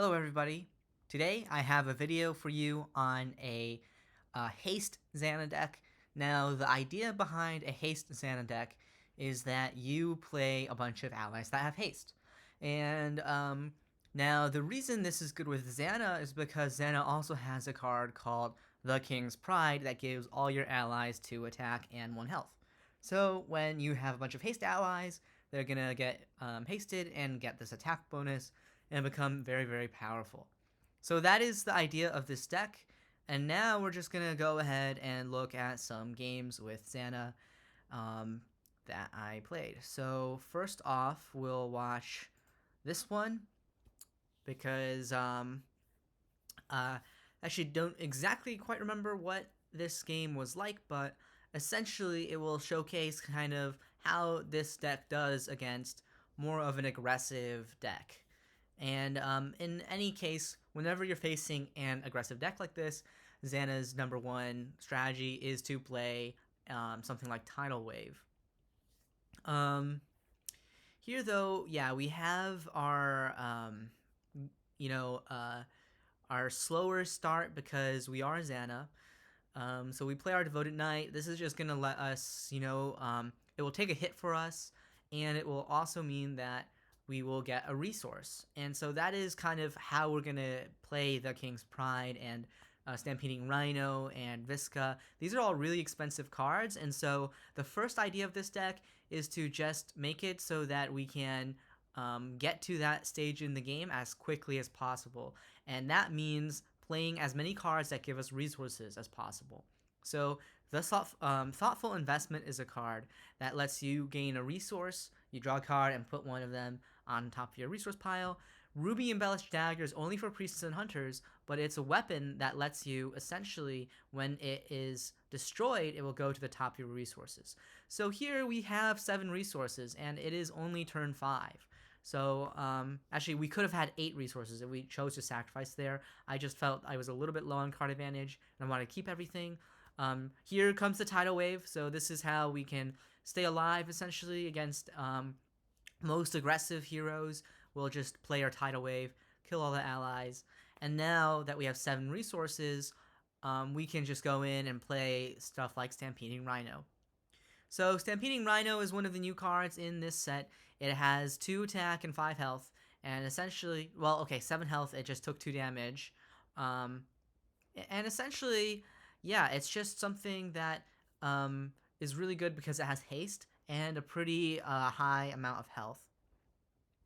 Hello everybody. Today I have a video for you on a Haste Zhanna deck. Now the idea behind a Haste Zhanna deck is that you play a bunch of allies that have Haste. And now the reason this is good with Zhanna is because Zhanna also has a card called the King's Pride that gives all your allies 2 attack and 1 health. So when you have a bunch of Haste allies, they're gonna get hasted and get this attack bonus and become very, very powerful. So that is the idea of this deck. And now we're just going to go ahead and look at some games with Zhanna that I played. So first off, we'll watch this one because actually don't exactly quite remember what this game was like, but essentially it will showcase kind of how this deck does against more of an aggressive deck. And in any case, whenever you're facing an aggressive deck like this, Zhanna's #1 strategy is to play something like Tidal Wave. Here, though, yeah, we have our, you know, our slower start because we are Zhanna. So we play our Devoted Knight. This is just going to let us, it will take a hit for us, and it will also mean that we will get a resource. And so that is kind of how we're going to play the King's Pride and Stampeding Rhino and Viska. These are all really expensive cards, and so the first idea of this deck is to just make it so that we can get to that stage in the game as quickly as possible. And that means playing as many cards that give us resources as possible. So the Thoughtful Investment is a card that lets you gain a resource. You draw a card and put one of them on top of your resource pile. Ruby Embellished Dagger is only for priests and hunters, but it's a weapon that lets you essentially, when it is destroyed, it will go to the top of your resources. So here we have 7 resources, and it is only turn 5. So actually, we could have had 8 resources if we chose to sacrifice there. I just felt I was a little bit low on card advantage, and I wanted to keep everything. Here comes the Tidal Wave, so this is how we can stay alive, essentially, against most aggressive heroes. We'll just play our Tidal Wave, kill all the allies, and now that we have 7 resources, we can just go in and play stuff like Stampeding Rhino. So Stampeding Rhino is one of the new cards in this set. It has 2 attack and 5 health, and essentially, well, okay, 7 health, it just took 2 damage. And essentially, yeah, it's just something that is really good because it has haste and a pretty high amount of health.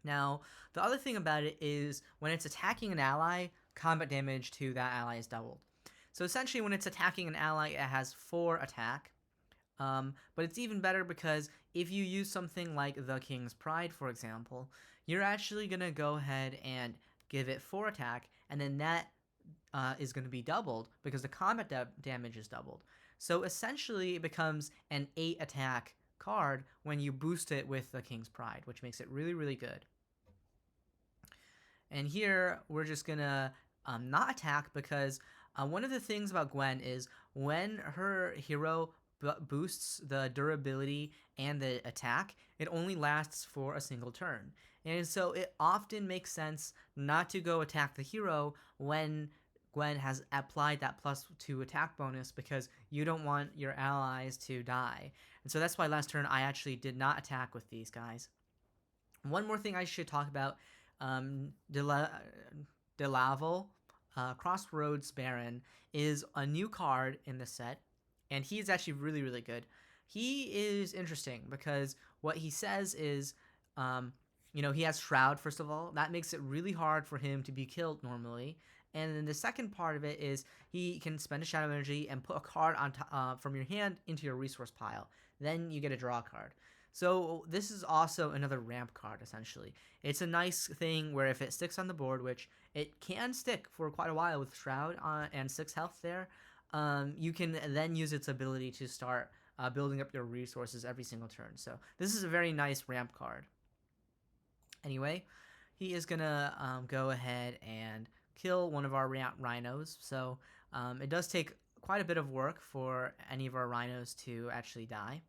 Now, the other thing about it is when it's attacking an ally, combat damage to that ally is doubled. So essentially, when it's attacking an ally, it has 4 attack. But it's even better because if you use something like the King's Pride, for example, you're actually going to go ahead and give it 4 attack, and then that is going to be doubled because the combat damage is doubled. So essentially, it becomes an 8 attack card when you boost it with the King's Pride, which makes it really, really good. And here, we're just going to not attack because one of the things about Gwen is when her hero boosts the durability and the attack, it only lasts for a single turn. And so it often makes sense not to go attack the hero when Gwen has applied that +2 attack bonus because you don't want your allies to die. And so that's why last turn I actually did not attack with these guys. One more thing I should talk about, Delaval, Crossroads Baron, is a new card in the set, and he is actually really, really good. He is interesting because what he says is, he has Shroud, first of all. That makes it really hard for him to be killed normally. And then the second part of it is he can spend a Shadow Energy and put a card on from your hand into your resource pile. Then you get a draw card. So this is also another ramp card, essentially. It's a nice thing where if it sticks on the board, which it can stick for quite a while with Shroud and 6 health there, you can then use its ability to start building up your resources every single turn. So this is a very nice ramp card. Anyway, he is going to go ahead and kill one of our rhinos. So it does take quite a bit of work for any of our rhinos to actually die.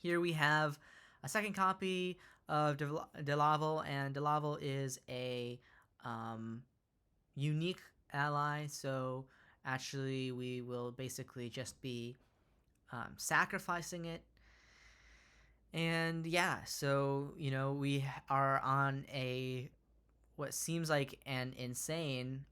Here we have a second copy of Delaval, and Delaval is a unique ally. So actually, we will basically just be sacrificing it. And yeah, so we are on a what seems like an insane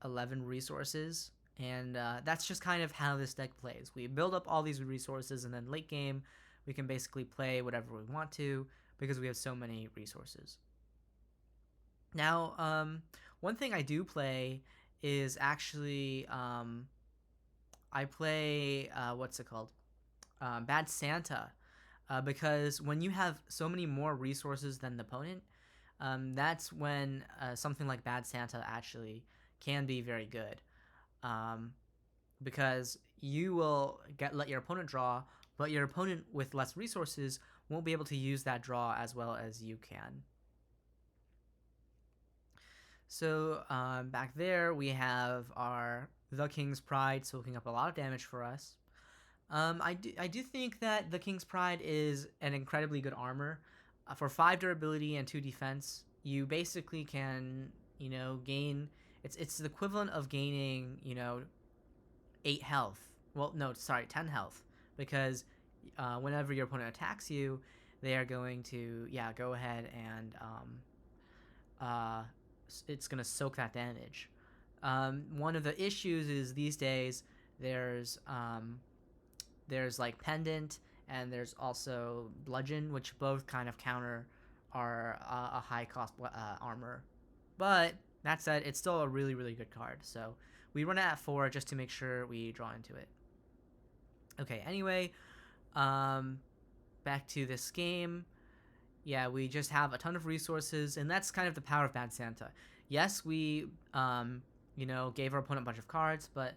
11 resources, and that's just kind of how this deck plays. We build up all these resources, and then late game we can basically play whatever we want to because we have so many resources. Now, one thing I do play is actually I play what's it called? Bad Santa, because when you have so many more resources than the opponent, that's when something like Bad Santa actually can be very good, because you will let your opponent draw, but your opponent with less resources won't be able to use that draw as well as you can. So back there we have our the King's Pride soaking up a lot of damage for us. I do think that the King's Pride is an incredibly good armor. For 5 durability and 2 defense, you basically can, gain. It's the equivalent of gaining, 8 health. Well, no, sorry, 10 health. Because whenever your opponent attacks you, they are going to, go ahead and it's going to soak that damage. One of the issues is these days there's like Pendant, and there's also Bludgeon, which both kind of counter our a high cost armor. But that said, it's still a really, really good card. So we run it at 4 just to make sure we draw into it. Okay, anyway, back to this game. Yeah, we just have a ton of resources, and that's kind of the power of Bad Santa. Yes, we, gave our opponent a bunch of cards, but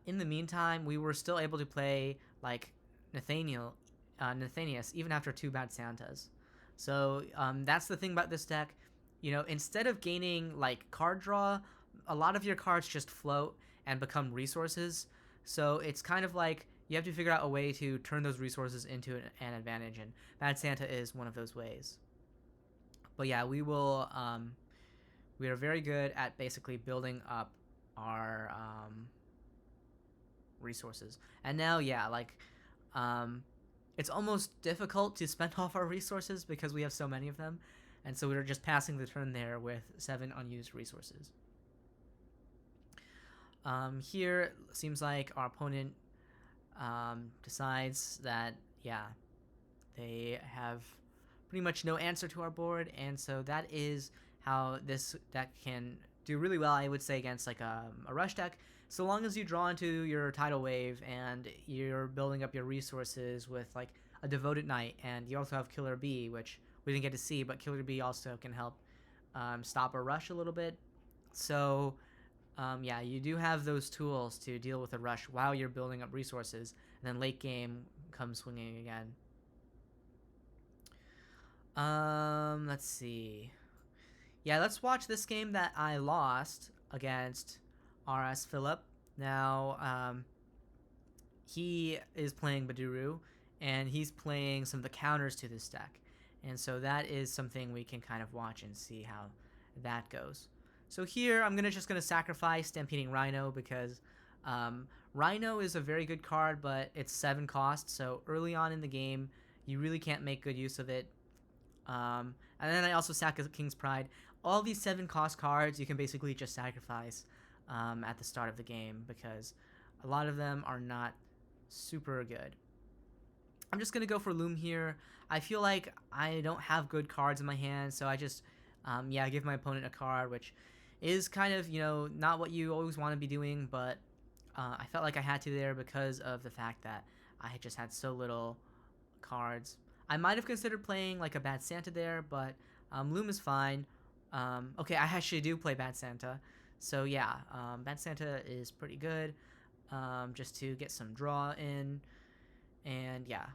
in the meantime, we were still able to play like Nathanias, even after 2 Bad Santas. So that's the thing about this deck. Instead of gaining like card draw, a lot of your cards just float and become resources. So it's kind of like you have to figure out a way to turn those resources into an advantage, and Bad Santa is one of those ways. But yeah, we are very good at basically building up our resources. And now, it's almost difficult to spend off our resources because we have so many of them, and so we're just passing the turn there with 7 unused resources. Here it seems like our opponent decides that they have pretty much no answer to our board, and so that is how this deck can do really well, I would say, against like a rush deck. So long as you draw into your Tidal Wave and you're building up your resources with like a Devoted Knight, and you also have Killer Bee, which we didn't get to see, but Killer Bee also can help stop a rush a little bit. So you do have those tools to deal with a rush while you're building up resources, and then late game comes swinging again. Let's see. Yeah, let's watch this game that I lost against RS Phillip. Now, he is playing Baduru, and he's playing some of the counters to this deck. And so that is something we can kind of watch and see how that goes. So here, I'm just going to sacrifice Stampeding Rhino because Rhino is a very good card, but it's 7 cost, so early on in the game, you really can't make good use of it. And then I also sack a King's Pride. All these 7 cost cards you can basically just sacrifice at the start of the game because a lot of them are not super good. I'm just going to go for Loom here. I feel like I don't have good cards in my hand, so I just give my opponent a card, which is kind of, not what you always want to be doing, but I felt like I had to there because of the fact that I just had so little cards. I might have considered playing like a Bad Santa there, but Loom is fine. Okay, I actually do play Bad Santa. So yeah, Bad Santa is pretty good just to get some draw in. And yeah,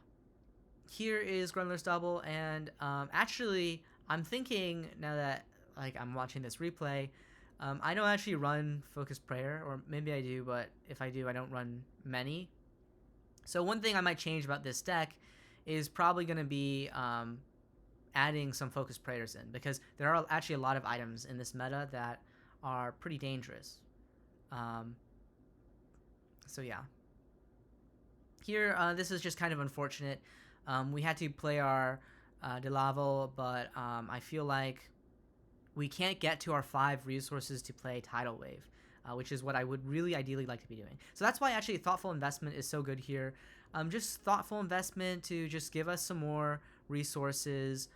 here is Grundler's Double. And actually, I'm thinking now that like I'm watching this replay, I don't actually run Focus Prayer, or maybe I do, but if I do, I don't run many. So one thing I might change about this deck is probably going to be adding some focus praetors in, because there are actually a lot of items in this meta that are pretty dangerous. So yeah. Here, this is just kind of unfortunate. We had to play our Delaval, but I feel like we can't get to our 5 resources to play Tidal Wave, which is what I would really ideally like to be doing. So that's why actually thoughtful investment is so good here. Just thoughtful investment to just give us some more resources,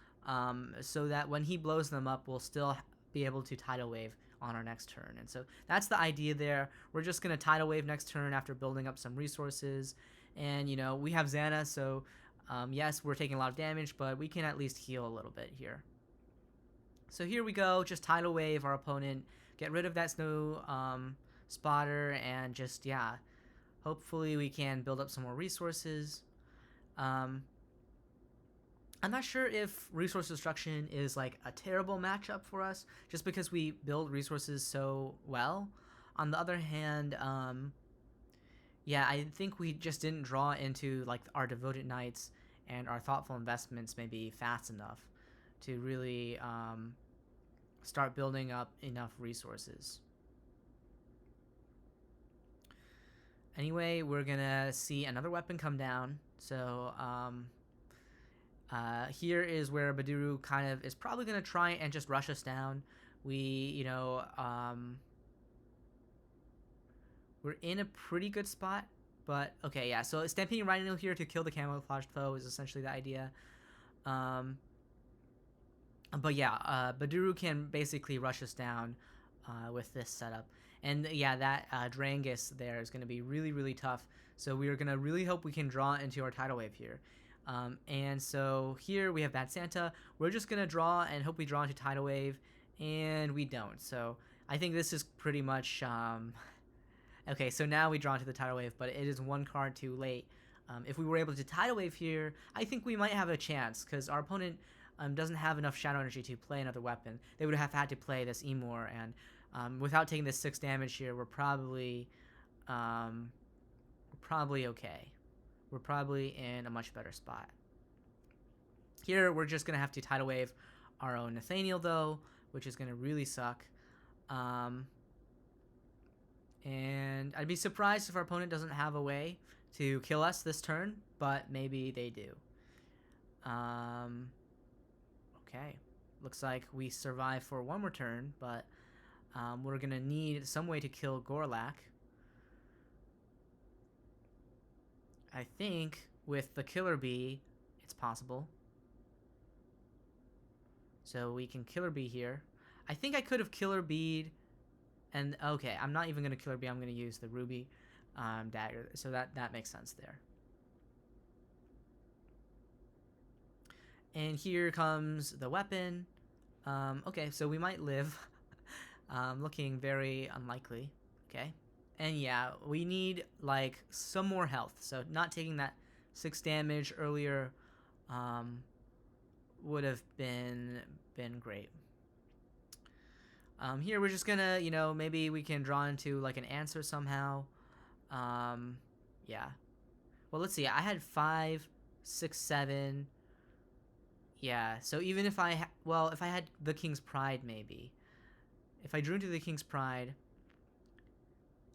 so that when he blows them up, we'll still be able to Tidal Wave on our next turn. And so that's the idea there. We're just going to Tidal Wave next turn after building up some resources. And, you know, we have Zhanna, so yes, we're taking a lot of damage, but we can at least heal a little bit here. So here we go, just Tidal Wave our opponent, get rid of that snow spotter, and just, yeah, hopefully we can build up some more resources. I'm not sure if resource destruction is like a terrible matchup for us, just because we build resources so well. On the other hand, yeah, I think we just didn't draw into like our devoted knights and our thoughtful investments maybe fast enough to really start building up enough resources. Anyway, we're gonna see another weapon come down. So here is where Baduru kind of is probably gonna try and just rush us down. We, you know, we're in a pretty good spot, but okay, yeah. So Stampeding Rhino here to kill the camouflaged foe is essentially the idea. But yeah, Baduru can basically rush us down with this setup. And yeah, that Drangus there is going to be really, really tough. So we are going to really hope we can draw into our Tidal Wave here. And so here we have Bad Santa. We're just going to draw and hope we draw into Tidal Wave, and we don't. So I think this is pretty much... okay, so now we draw into the Tidal Wave, but it is 1 card too late. If we were able to Tidal Wave here, I think we might have a chance, because our opponent doesn't have enough Shadow Energy to play another weapon. They would have had to play this Emor, and without taking this 6 damage here, we're probably okay. We're probably in a much better spot. Here, we're just going to have to Tidal Wave our own Nathaniel, though, which is going to really suck. And I'd be surprised if our opponent doesn't have a way to kill us this turn, but maybe they do. Okay. Looks like we survive for 1 more turn, but we're going to need some way to kill Gorlak. I think with the Killer Bee, it's possible. So we can Killer Bee here. I think I could have Killer Bee'd, and okay, I'm not even going to Killer Bee, I'm going to use the Ruby Dagger, so that makes sense there. And here comes the weapon. Okay, so we might live. Looking very unlikely. Okay. And yeah, we need like some more health. So not taking that 6 damage earlier would have been great. Here we're just gonna, you know, maybe we can draw into like an answer somehow. Yeah. Well, let's see. I had 5, 6, 7. Yeah, so even if I if I had the King's Pride, maybe. If I drew into the King's Pride,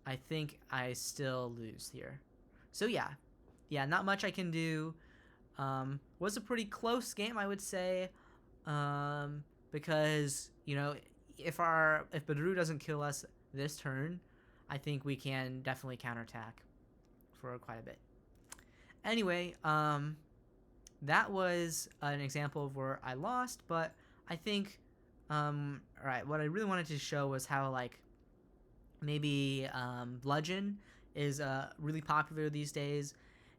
I think I still lose here. So yeah, not much I can do. Was a pretty close game, I would say, because, you know, if Badru doesn't kill us this turn, I think we can definitely counterattack for quite a bit. Anyway, that was an example of where I lost, but I think, alright, what I really wanted to show was how, like, maybe Bludgeon is really popular these days,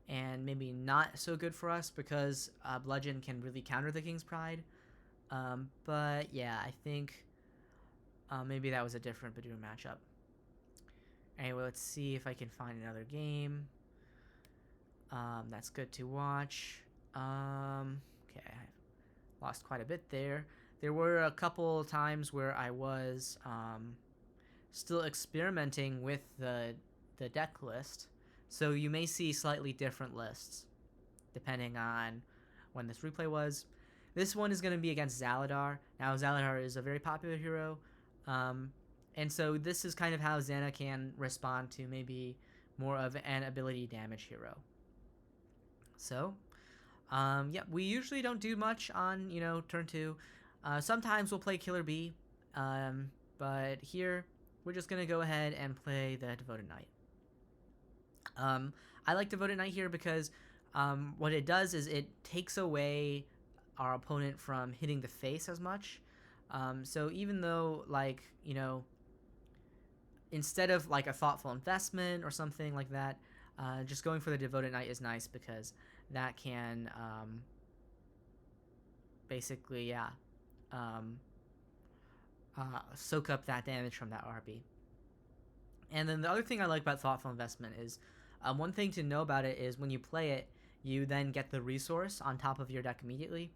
and maybe not so good for us because Bludgeon can really counter the King's Pride. But yeah, I think maybe that was a different Badoo matchup. Anyway, let's see if I can find another game. That's good to watch. Okay, I lost quite a bit there. There were a couple times where I was still experimenting with the deck list, so you may see slightly different lists depending on when this replay was. This one is going to be against Zaladar. Now, Zaladar is a very popular hero. And so this is kind of how Zhanna can respond to maybe more of an ability damage hero. So, yeah, we usually don't do much on, turn 2. Sometimes we'll play Killer Bee. But here, we're just going to go ahead and play the Devoted Knight. I like Devoted Knight here because what it does is it takes away our opponent from hitting the face as much. So even though, like, instead of like a thoughtful investment or something like that, just going for the Devoted Knight is nice because that can basically, yeah, soak up that damage from that RB. And then the other thing I like about thoughtful investment is one thing to know about it is when you play it, you then get the resource on top of your deck immediately.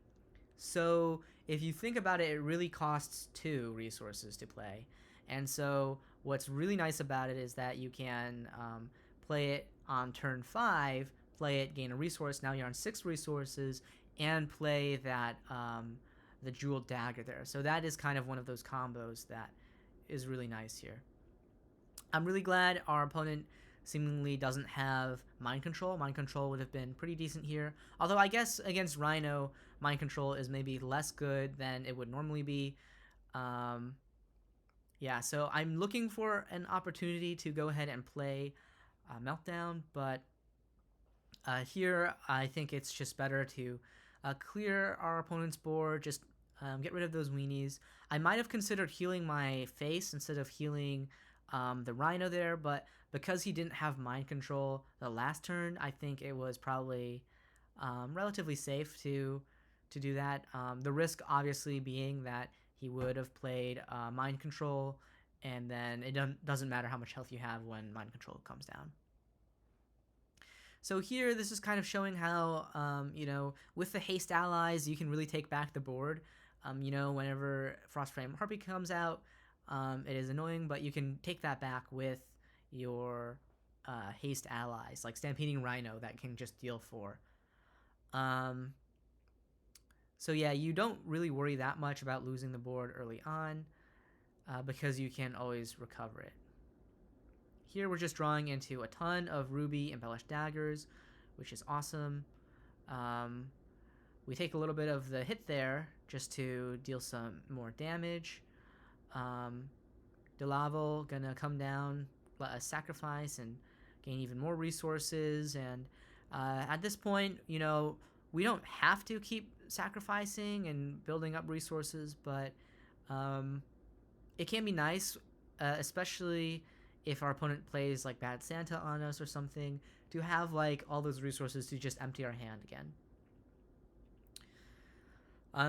So if you think about it, it really costs 2 resources to play. And so what's really nice about it is that you can play it on turn 5, play it, gain a resource. Now you're on 6 resources, and play that the jeweled dagger there. So that is kind of one of those combos that is really nice here. I'm really glad our opponent seemingly doesn't have Mind Control. Mind Control would have been pretty decent here. Although I guess against Rhino, Mind Control is maybe less good than it would normally be. Yeah, so I'm looking for an opportunity to go ahead and play Meltdown, but here I think it's just better to clear our opponent's board, just get rid of those weenies. I might have considered healing my face instead of healing the Rhino there, but because he didn't have Mind Control the last turn, I think it was probably relatively safe to do that. The risk obviously being that he would have played Mind Control, and then it doesn't matter how much health you have when Mind Control comes down. So here, this is kind of showing how, with the Haste allies, you can really take back the board. Whenever Frostframe Harpy comes out, it is annoying, but you can take that back with your Haste allies, like Stampeding Rhino that can just deal 4. So yeah, you don't really worry that much about losing the board early on because you can always recover it. Here we're just drawing into a ton of Ruby Embellished Daggers, which is awesome. We take a little bit of the hit there just to deal some more damage. Delaval gonna come down, let us sacrifice and gain even more resources. And at this point, we don't have to keep sacrificing and building up resources, but it can be nice, especially if our opponent plays like Bad Santa on us or something, to have like all those resources to just empty our hand again.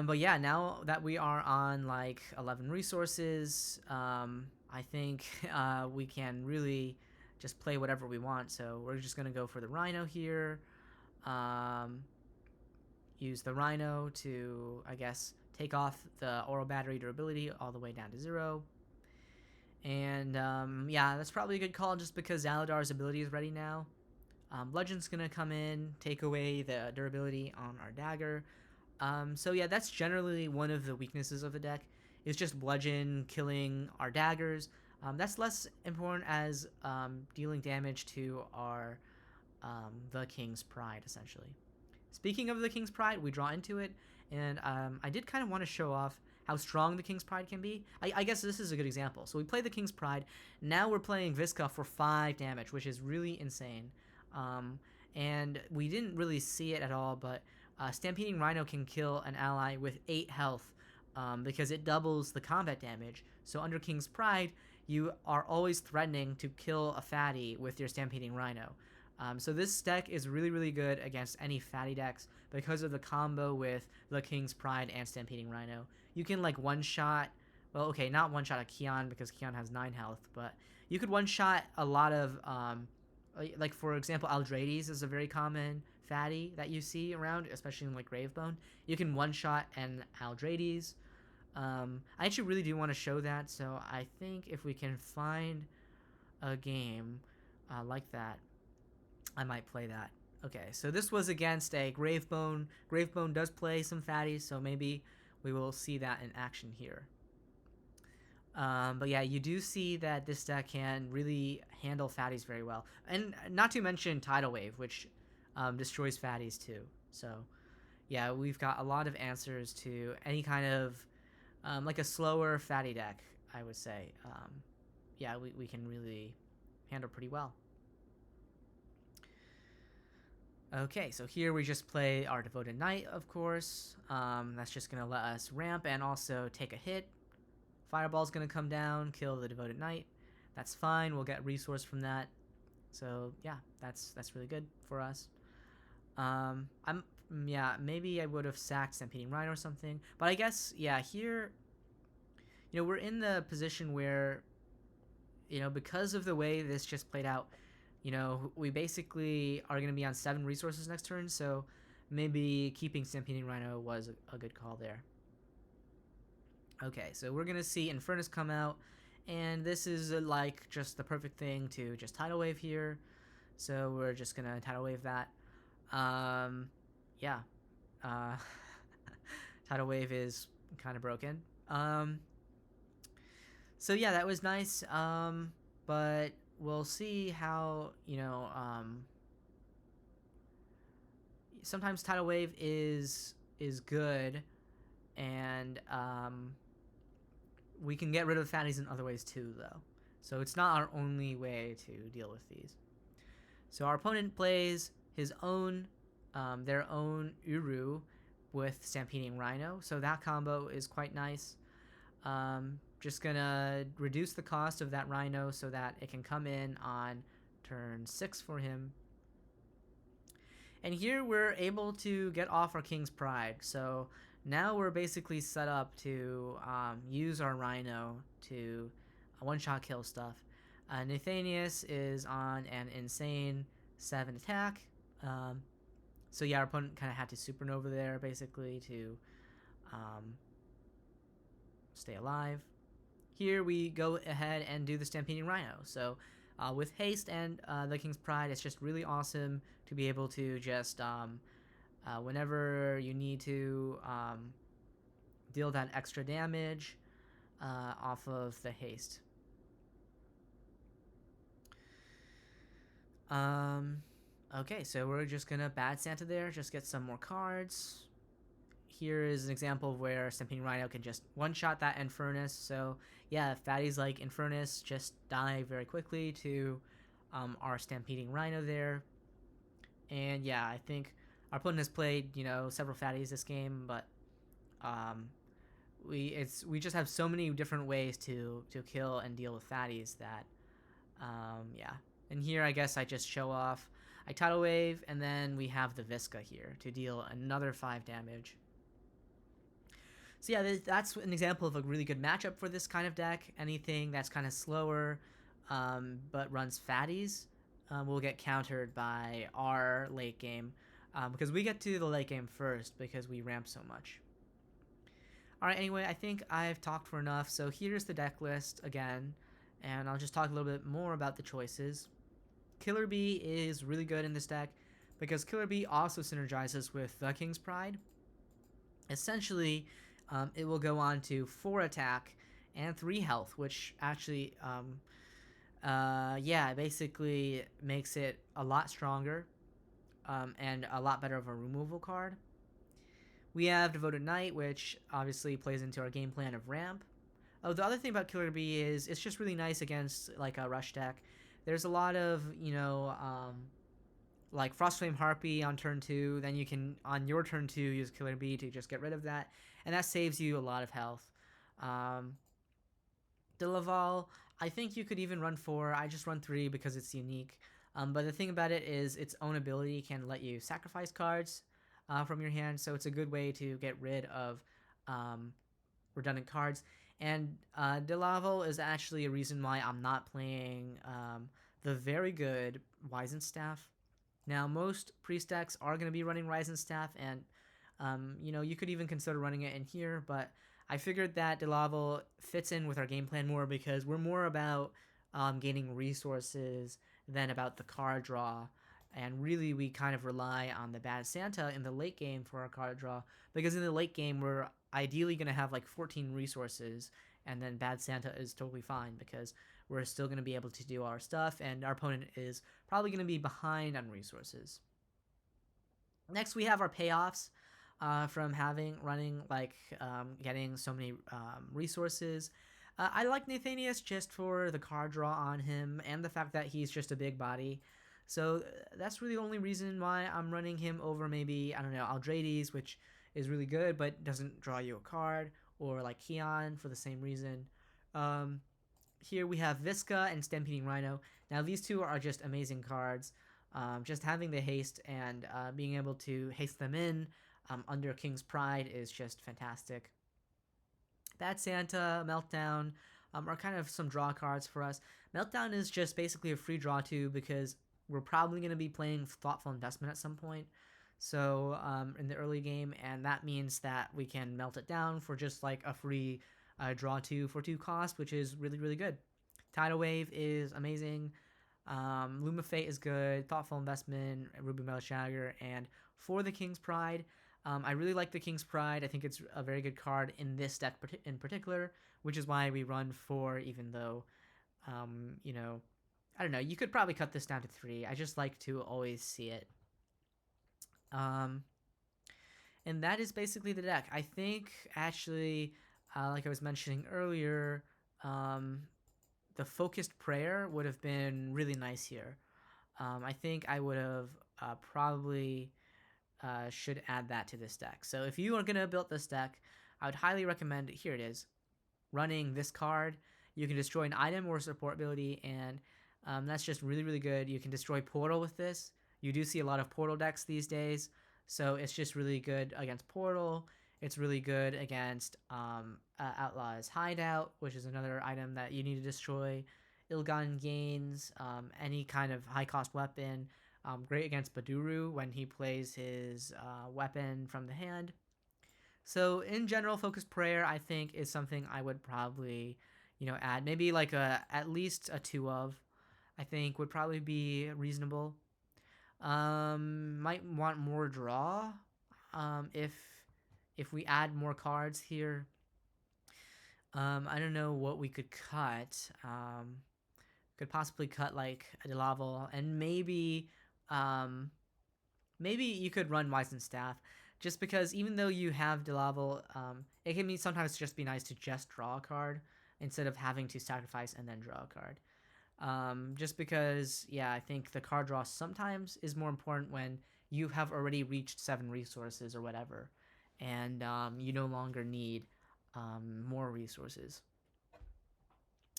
But yeah, now that we are on like 11 resources, I think we can really just play whatever we want. So we're just gonna go for the Rhino here. Use the Rhino to, I guess, take off the Oral Battery durability all the way down to 0. And yeah, that's probably a good call just because Zaladar's ability is ready now. Bludgeon's gonna come in, take away the durability on our Dagger. So yeah, that's generally one of the weaknesses of the deck. It's just Bludgeon killing our daggers. That's less important as dealing damage to our the King's Pride, essentially. Speaking of the King's Pride, we draw into it, and I did kind of want to show off how strong the King's Pride can be. I guess this is a good example. So we play the King's Pride. Now we're playing Viska for 5 damage, which is really insane. And we didn't really see it at all, but Stampeding Rhino can kill an ally with 8 health because it doubles the combat damage. So under King's Pride, you are always threatening to kill a fatty with your Stampeding Rhino. So this deck is really, really good against any fatty decks because of the combo with the King's Pride and Stampeding Rhino. You can like one-shot, well, okay, not one-shot a Keon because Keon has 9 health, but you could one-shot a lot of, like for example, Aldrades is a very common fatty that you see around, especially in like Gravebone. You can one-shot an Aldrades. I actually really do want to show that, so I think if we can find a game like that, I might play that. Okay, so this was against a Gravebone. Gravebone does play some fatties, so maybe we will see that in action here. But yeah, you do see that this deck can really handle fatties very well. And not to mention Tidal Wave, which destroys fatties too. So yeah, we've got a lot of answers to any kind of like a slower fatty deck, I would say. Yeah, we can really handle pretty well. Okay, so here we just play our Devoted Knight, of course. That's just going to let us ramp and also take a hit. Fireball's going to come down, kill the Devoted Knight. That's fine, we'll get resource from that. So yeah, that's really good for us. Yeah, maybe I would have sacked Stampeding Rhino or something. But I guess, yeah, here, we're in the position where, because of the way this just played out, we basically are going to be on 7 resources next turn, so maybe keeping Stampeding Rhino was a good call there. Okay, so we're going to see Infernus come out, and this is like just the perfect thing to just Tidal Wave here, so we're just going to Tidal Wave that. Yeah. Tidal Wave is kind of broken. So yeah, that was nice, but we'll see how, sometimes Tidal Wave is good, and we can get rid of fatties in other ways too, though. So it's not our only way to deal with these. So our opponent plays his own, their own Uru with Stampeding Rhino. So that combo is quite nice. Just gonna reduce the cost of that Rhino so that it can come in on turn 6 for him. And here we're able to get off our King's Pride. So now we're basically set up to use our Rhino to one-shot kill stuff. Nathanias is on an insane 7 attack. So yeah, our opponent kind of had to supernova there basically to stay alive. Here we go ahead and do the Stampeding Rhino. So with Haste and the King's Pride, it's just really awesome to be able to just, whenever you need to deal that extra damage off of the Haste. Okay, so we're just going to Bad Santa there, just get some more cards. Here is an example of where Stampeding Rhino can just one-shot that Infernus. So yeah, fatties like Infernus just die very quickly to our Stampeding Rhino there. And yeah, I think our opponent has played, several fatties this game, but we just have so many different ways to kill and deal with fatties that yeah. And here I guess I just show off. I Tidal Wave, and then we have the Viska here to deal another 5 damage. So yeah, that's an example of a really good matchup for this kind of deck. Anything that's kind of slower but runs fatties will get countered by our late game because we get to the late game first because we ramp so much. Alright, anyway, I think I've talked for enough. So here's the deck list again, and I'll just talk a little bit more about the choices. Killer Bee is really good in this deck because Killer Bee also synergizes with the King's Pride. Essentially, it will go on to 4 attack and 3 health, which actually, yeah, basically makes it a lot stronger and a lot better of a removal card. We have Devoted Knight, which obviously plays into our game plan of ramp. Oh, the other thing about Killer Bee is it's just really nice against like a rush deck. There's a lot of, like Frostflame Harpy on turn 2, then you can, on your turn 2, use Killer Bee to just get rid of that, and that saves you a lot of health. Delaval, I think you could even run 4. I just run 3 because it's unique. But the thing about it is its own ability can let you sacrifice cards from your hand, so it's a good way to get rid of redundant cards. And Delaval is actually a reason why I'm not playing the very good Wizenstaff. Now, most priest decks are going to be running Wizenstaff, and you could even consider running it in here, but I figured that Delaval fits in with our game plan more because we're more about gaining resources than about the card draw. And really, we kind of rely on the Bad Santa in the late game for our card draw, because in the late game, we're ideally going to have like 14 resources, and then Bad Santa is totally fine because we're still going to be able to do our stuff, and our opponent is probably going to be behind on resources. Next, we have our payoffs from getting so many resources. I like Nathanias just for the card draw on him and the fact that he's just a big body. So that's really the only reason why I'm running him over maybe, I don't know, Aldrades, which is really good but doesn't draw you a card, or like Keon for the same reason. Here we have Viska and Stampeding Rhino. Now these two are just amazing cards. Just having the haste and being able to haste them in under King's Pride is just fantastic. Bad Santa, Meltdown are kind of some draw cards for us. Meltdown is just basically a free draw too, because we're probably going to be playing Thoughtful Investment at some point. So in the early game, and that means that we can melt it down for just like a free draw 2 for 2 cost, which is really, really good. Tidal Wave is amazing. Loom of Fate is good. Thoughtful Investment, Ruby Metal Dagger, and for the King's Pride, I really like the King's Pride. I think it's a very good card in this deck in particular, which is why we run 4, even though, you know, I don't know, you could probably cut this down to 3. I just like to always see it. And that is basically the deck. I think, actually, like I was mentioning earlier, the Focused Prayer would have been really nice here. I think I would have probably should add that to this deck. So if you are going to build this deck, I would highly recommend, here it is, running this card. You can destroy an item or support ability, and that's just really, really good. You can destroy Portal with this. You do see a lot of Portal decks these days, so it's just really good against Portal. It's really good against Outlaw's Hideout, which is another item that you need to destroy. Ilgon Gains, any kind of high-cost weapon. Great against Baduru when he plays his weapon from the hand. So in general, Focused Prayer, I think, is something I would probably, add. Maybe like at least a 2 of, I think, would probably be reasonable. Might want more draw if we add more cards here. I don't know what we could cut. Could possibly cut like a Delaval, and maybe you could run Wizened Staff, just because even though you have Delaval, it can sometimes just be nice to just draw a card instead of having to sacrifice and then draw a card. Just because, yeah, I think the card draw sometimes is more important when you have already reached 7 resources or whatever, and you no longer need more resources.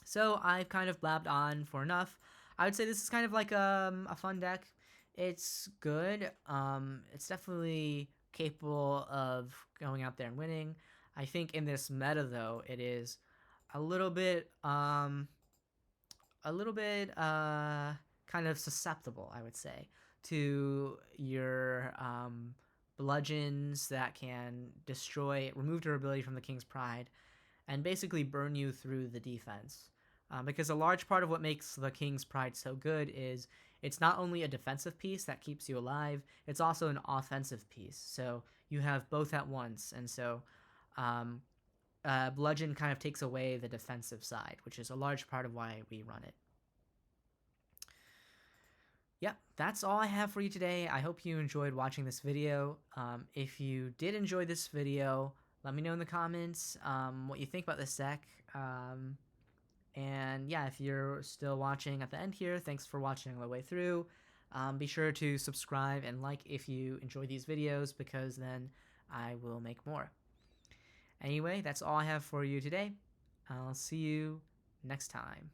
So I've kind of blabbed on for enough. I would say this is kind of like a fun deck. It's good. It's definitely capable of going out there and winning. I think in this meta, though, it is a little bit kind of susceptible, I would say, to your bludgeons that can remove durability from the King's Pride, and basically burn you through the defense. Because a large part of what makes the King's Pride so good is it's not only a defensive piece that keeps you alive, it's also an offensive piece. So you have both at once, and so Bludgeon kind of takes away the defensive side, which is a large part of why we run it. Yep, that's all I have for you today. I hope you enjoyed watching this video. If you did enjoy this video, let me know in the comments what you think about this deck. And yeah, if you're still watching at the end here, thanks for watching all the way through. Be sure to subscribe and like if you enjoy these videos, because then I will make more. Anyway, that's all I have for you today. I'll see you next time.